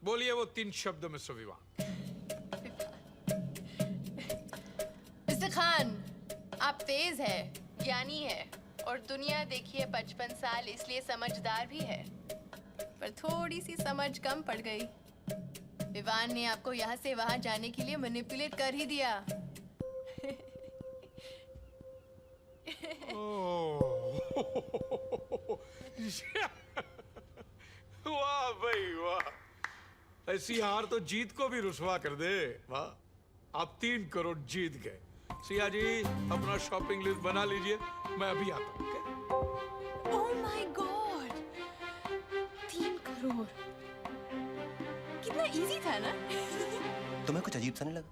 बोलिए वो 3 शब्द मिस्टर विवान। मिस्टर खान, आप तेज है, ज्ञानी है और दुनिया देखिए 55 साल, इसलिए समझदार भी है, पर थोड़ी सी समझ कम पड़ गई। विवान ने आपको यहाँ से वहाँ जाने के लिए मैनिपुलेट कर ही दिया। वाह भाई वाह, ऐसी हार तो जीत को भी रुसवा कर दे। वाह, आप 3 करोड़ जीत गए। सिया जी अपना शॉपिंग लिस्ट बना लीजिए, मैं अभी आता हूँ। ओह माय गॉड, 3 करोड़ कितना इजी था ना? तुम्हें कुछ अजीब सा नहीं लगा?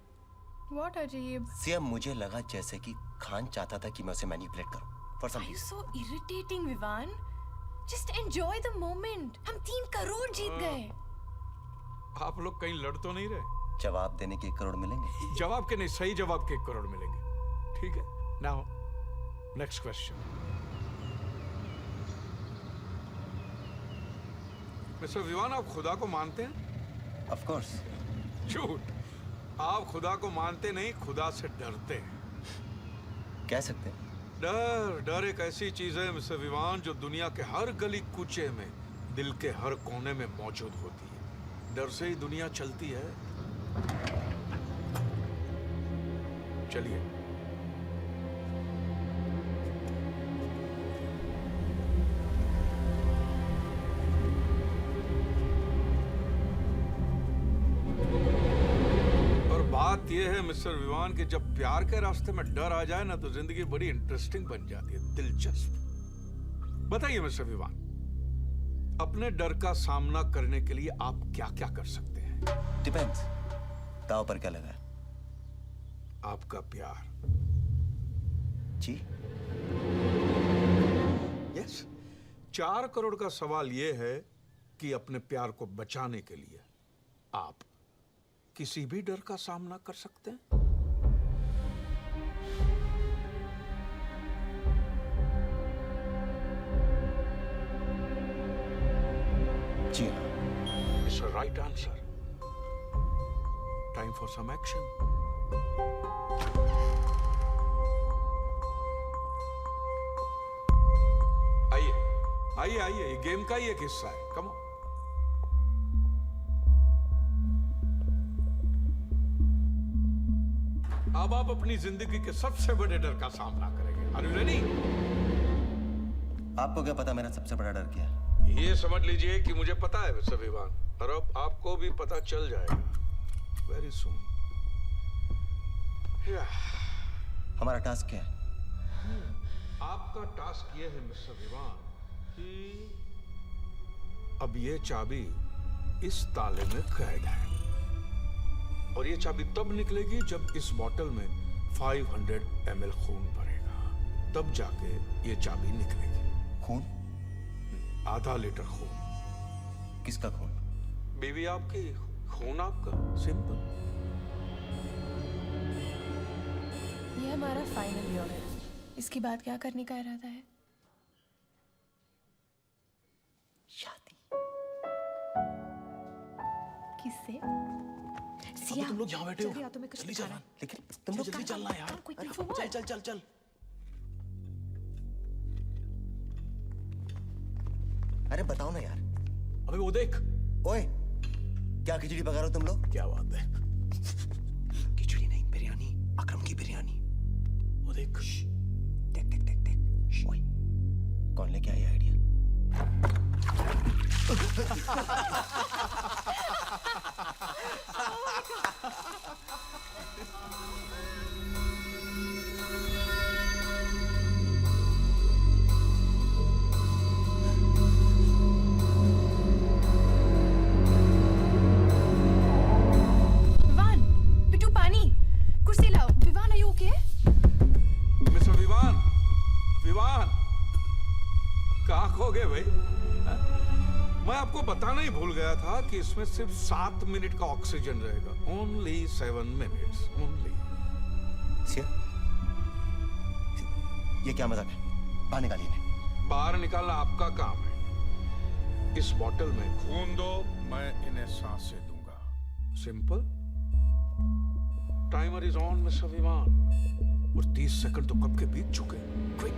What अजीब? सिया, मुझे लगा जैसे कि खान चाहता था कि मैं उसे मैनिपुलेट करूं for some Are you reason. so irritating, Vivaan? Just enjoy the moment. हम 3 करोड़ जीत गए। आप लोग कहीं लड़ तो नहीं रहे? जवाब देने के 1 करोड़ मिलेंगे? जवाब के नहीं, सही जवाब के 1 करोड़ मिलेंगे। ठीक है, now next question. Mister Vivaan, आप खुदा को मानते हैं? Of course. झूठ, आप खुदा को मानते नहीं, खुदा से डरते हैं। कह सकते हैं। डर एक ऐसी चीज है मिस्टर विवान जो दुनिया के हर गली कूचे में, दिल के हर कोने में मौजूद होती है। डर से ही दुनिया चलती है। चलिए। बात यह है मिस्टर विवान कि जब प्यार के रास्ते में डर आ जाए ना तो जिंदगी बड़ी इंटरेस्टिंग बन जाती है, दिलचस्प। बताइए मिस्टर विवान, अपने डर का सामना करने के लिए आप क्या क्या कर सकते हैं? डिपेंड्स, दाव पर क्या लगा है? आपका प्यार। जी? यस। 4 करोड़ का सवाल यह है कि अपने प्यार को बचाने के लिए आप किसी भी डर का सामना कर सकते हैं? जी हाँ। It's a right answer. Time for some action. आइए, आइए, आइए, ये गेम का ही एक हिस्सा है। Come on. अब आप अपनी जिंदगी के सबसे बड़े डर का सामना करेंगे। Are you ready? आपको क्या पता मेरा सबसे बड़ा डर क्या है? ये समझ लीजिए कि मुझे पता है मिस्टर विवान, और अब आपको भी पता चल जाएगा वेरी सून। हमारा टास्क क्या है? आपका टास्क ये है मिस्टर विवान कि अब ये चाबी इस ताले में कैद है, और ये चाबी तब निकलेगी जब इस बोतल में 500 ml खून भरेगा, तब जाके ये चाबी निकलेगी। खून? आधा लीटर खून। किसका खून? बीवी आपकी, खून आपका, सिंपल। ये हमारा फाइनल ईयर है, इसके बाद क्या करने का इरादा है? शादी। किससे? सिया, तुम लोग यहाँ बैठे हो, जल्दी चलना। लेकिन तुम लोग जल्दी चलना यार। चल चल चल चल। अरे बताओ ना यार। अबे वो देख। ओए, क्या खिचड़ी पका रहे हो तुम लोग? क्या बात है? खिचड़ी नहीं, बिरयानी, अकरम की बिरयानी। वो देख। देख देख देख देख। ओए, कौन लेके आया आइडिया? विवान, बिट्टू पानी, कुर्सी लाओ। Vivaan, are you okay? Mister Vivaan, Vivaan, कहाँ खो गए भाई? मैं आपको बताना ही भूल गया था कि इसमें सिर्फ 7 मिनट का ऑक्सीजन रहेगा। Only 7 minutes, only। सिया, ये क्या मजाक है? बाहर निकालिए इन्हें। बाहर निकालना आपका काम है। इस बोतल में खून दो, मैं इन्हें सांस से दूंगा। Simple. Timer is on mister विमान। और 30 सेकंड तो कब के बीत चुके। क्विक।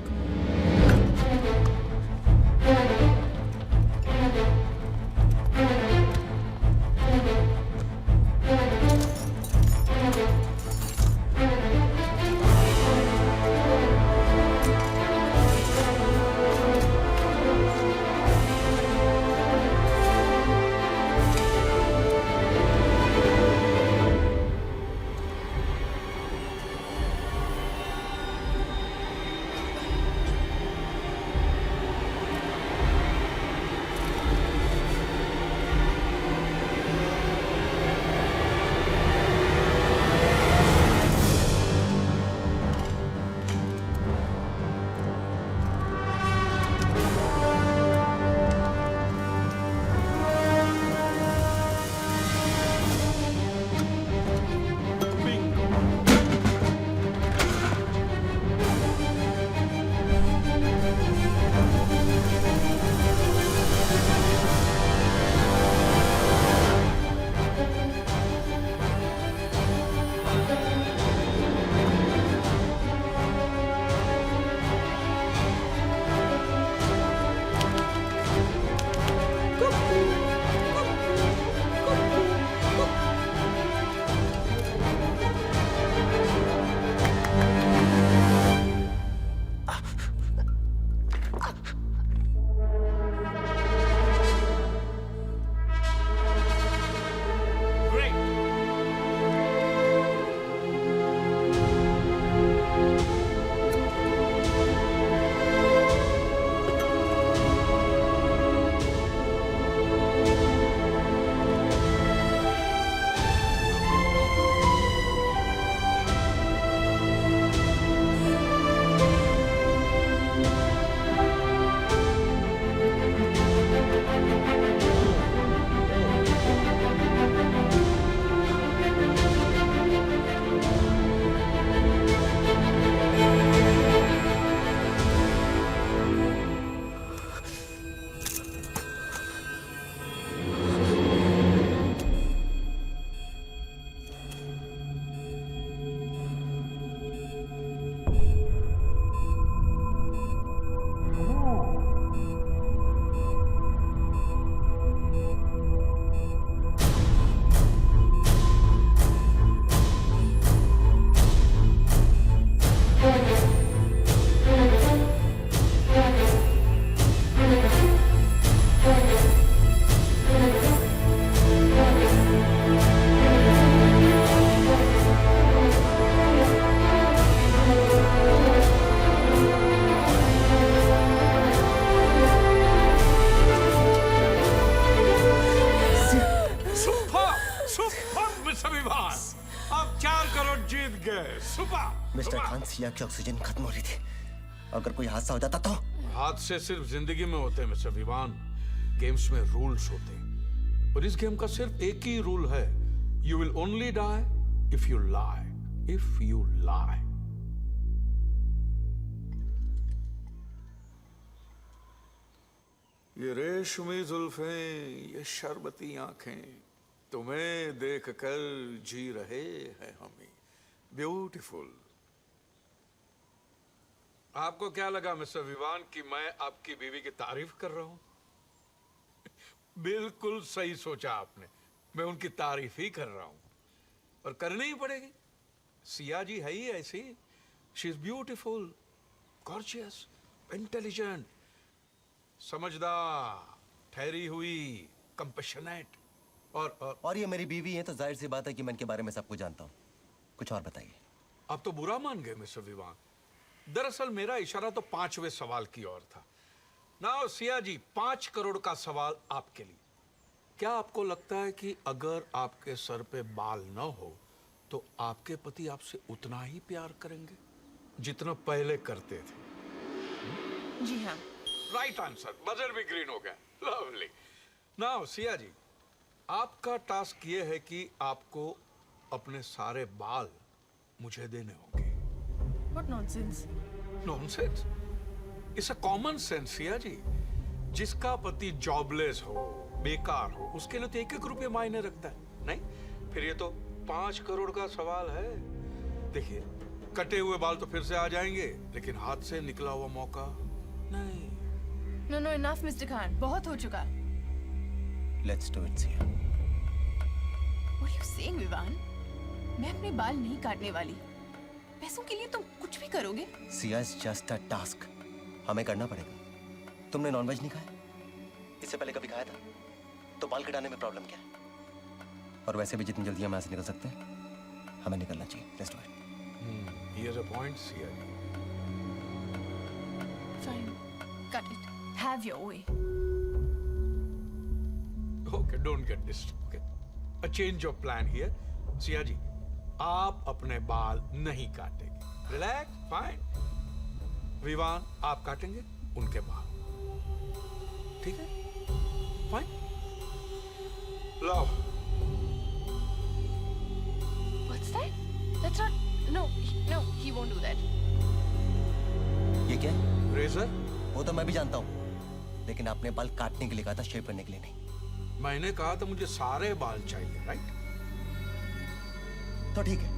मिस्टर खान, सिया की ऑक्सीजन खत्म हो रही थी। अगर कोई हादसा हो जाता तो? हादसे सिर्फ जिंदगी में होते हैं मिस्टर विवान। गेम्स में रूल्स होते हैं और इस गेम का सिर्फ एक ही रूल है, you will only die if you lie. If you lie. ये रेशमी जुल्फें, ये शरबती आंखें, तुम्हें देख कर जी रहे हैं हमें। ब्यूटीफुल। आपको क्या लगा मिस्टर विवान कि मैं आपकी बीवी की तारीफ कर रहा हूं? बिल्कुल सही सोचा आपने, मैं उनकी तारीफ ही कर रहा हूं और करनी ही पड़ेगी। सिया जी है ही ऐसी। She is beautiful, gorgeous, intelligent, समझदार, ठहरी हुई, कंपैशनेट और ये मेरी बीवी है तो जाहिर सी बात है कि मैं इनके बारे में सब कुछ जानता हूँ। कुछ और बताइए। आप तो बुरा मान गए मिस्टर विवान। दरअसल मेरा इशारा तो 5वें सवाल की ओर था। नाउ सिया जी, 5 करोड़ का सवाल आपके लिए। क्या आपको लगता है कि अगर आपके सर पे बाल न हो तो आपके पति आपसे उतना ही प्यार करेंगे जितना पहले करते थे? जी हाँ। Right answer. बजर भी ग्रीन हो गया। लवली। नाउ सिया जी, आपका टास्क ये है कि आपको अपने सारे बाल मुझे देने होंगे। What nonsense? Nonsense? It's a common sense Siya ji. जिसका पति जॉबलेस हो, बेकार हो, उसके लिए तो 1-1 रुपये मायने रखता है। नहीं, फिर ये तो 5 करोड़ का सवाल है। देखिए, कटे हुए बाल तो फिर से आ जाएंगे, लेकिन हाथ से निकला हुआ मौका नहीं। No no, enough mister Khan, बहुत हो चुका। Let's do it Siya. What are you saying, Vivaan? मैं अपने बाल नहीं काटने वाली। पैसों के लिए तुम कुछ भी करोगे? Siya is just a task, हमें करना पड़ेगा। तुमने नॉनवेज नहीं खाया? इससे पहले कभी खाया था? तो बाल कटाने में प्रॉब्लम क्या है? और वैसे भी जितनी जल्दी हम यहाँ से निकल सकते हैं, हमें निकलना चाहिए। Let's do it. Here's a point, Sia. Fine, cut it. Have your way. Okay, don't get disturbed. Okay. A change of plan here. Siya ji, आप अपने बाल नहीं काटेंगे। Relax, fine. विवान, आप काटेंगे उनके बाल। ठीक है? Fine. Low. What's that? That's not. No, no, he won't do that. ये क्या है? रेजर? वो तो मैं भी जानता हूँ, लेकिन आपने बाल काटने के लिए कहा था, शेव करने के लिए नहीं। मैंने कहा था मुझे सारे बाल चाहिए, राइट? तो ठीक है,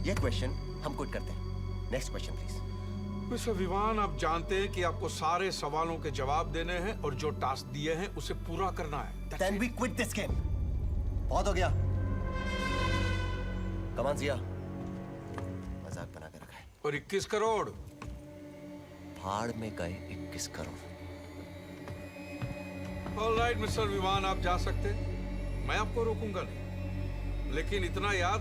ये क्वेश्चन हम क्विट करते हैं। Next question please. Mister Vivaan, आप जानते हैं कि आपको सारे सवालों के जवाब देने हैं और जो टास्क दिए हैं उसे पूरा करना है। That's Then it. we quit this game. बहुत हो गया। कमान सिया, मजाक बना के रखा है। और 21 करोड़। भाड़ में गए 21 करोड़। ऑलराइट मिस्टर विवान, आप जा सकते हैं। मैं आपको रोकूंगा नहीं, लेकिन इतना याद